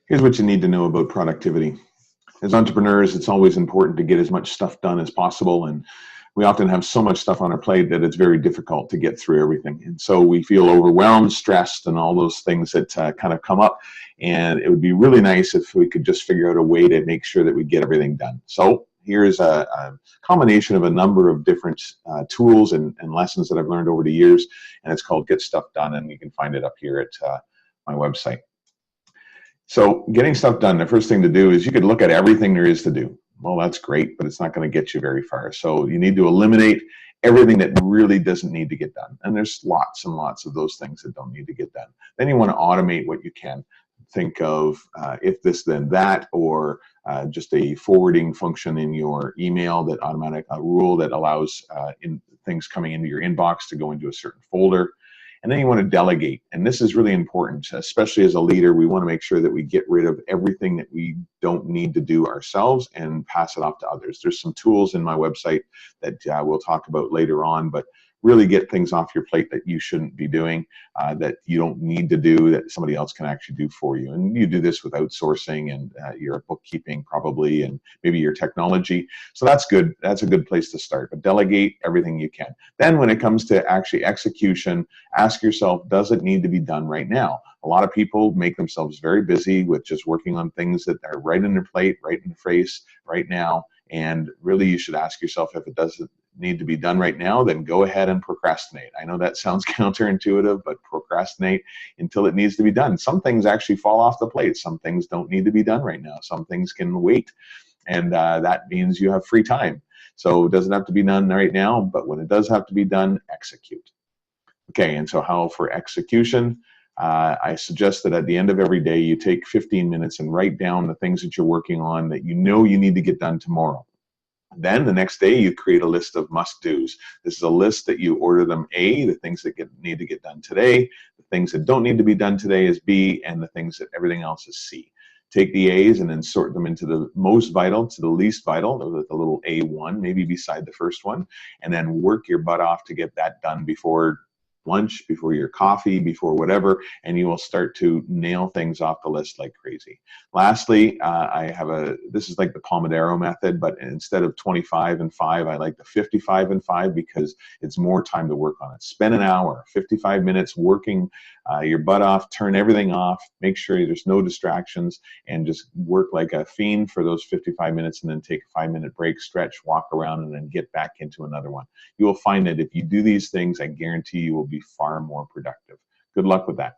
Here's what you need to know about productivity. As entrepreneurs, it's always important to get as much stuff done as possible, and we often have so much stuff on our plate that it's very difficult to get through everything. And so we feel overwhelmed, stressed, and all those things that kind of come up. And it would be really nice if we could just figure out a way to make sure that we get everything done. So here's a combination of a number of different tools and lessons that I've learned over the years, and it's called Get Stuff Done, and you can find it up here at my website. So getting stuff done, the first thing to do is you could look at everything there is to do. Well, that's great, but it's not going to get you very far. So you need to eliminate everything that really doesn't need to get done. And there's lots and lots of those things that don't need to get done. Then you want to automate what you can. Think of if this, then that, or just a forwarding function in your email, that automatic rule that allows things coming into your inbox to go into a certain folder. And then you want to delegate. And this is really important, especially as a leader. We want to make sure that we get rid of everything that we don't need to do ourselves and pass it off to others. There's some tools in my website that we'll talk about later on, but really get things off your plate that you shouldn't be doing, that you don't need to do, that somebody else can actually do for you. And you do this with outsourcing and your bookkeeping probably, and maybe your technology. So that's good. That's a good place to start. But delegate everything you can. Then when it comes to actually execution, ask yourself, does it need to be done right now? A lot of people make themselves very busy with just working on things that are right in their plate, right in the face, right now. And really, you should ask yourself, if it doesn't need to be done right now, then go ahead and procrastinate. I know that sounds counterintuitive, but procrastinate until it needs to be done. Some things actually fall off the plate. Some things don't need to be done right now. Some things can wait, and that means you have free time. So it doesn't have to be done right now, but when it does have to be done, execute. Okay, and so how for execution? I suggest that at the end of every day, you take 15 minutes and write down the things that you're working on that you know you need to get done tomorrow. Then the next day, you create a list of must-dos. This is a list that you order them A, the things that need to get done today, the things that don't need to be done today is B, and the things that everything else is C. Take the A's and then sort them into the most vital to the least vital, the little A1, maybe beside the first one, and then work your butt off to get that done before lunch, before your coffee, before whatever, and you will start to nail things off the list like crazy. Lastly, this is like the Pomodoro method, but instead of 25 and 5, I like the 55 and 5 because it's more time to work on it. Spend an hour, 55 minutes working your butt off, turn everything off, make sure there's no distractions, and just work like a fiend for those 55 minutes, and then take a 5-minute break, stretch, walk around, and then get back into another one. You will find that if you do these things, I guarantee you will be far more productive. Good luck with that.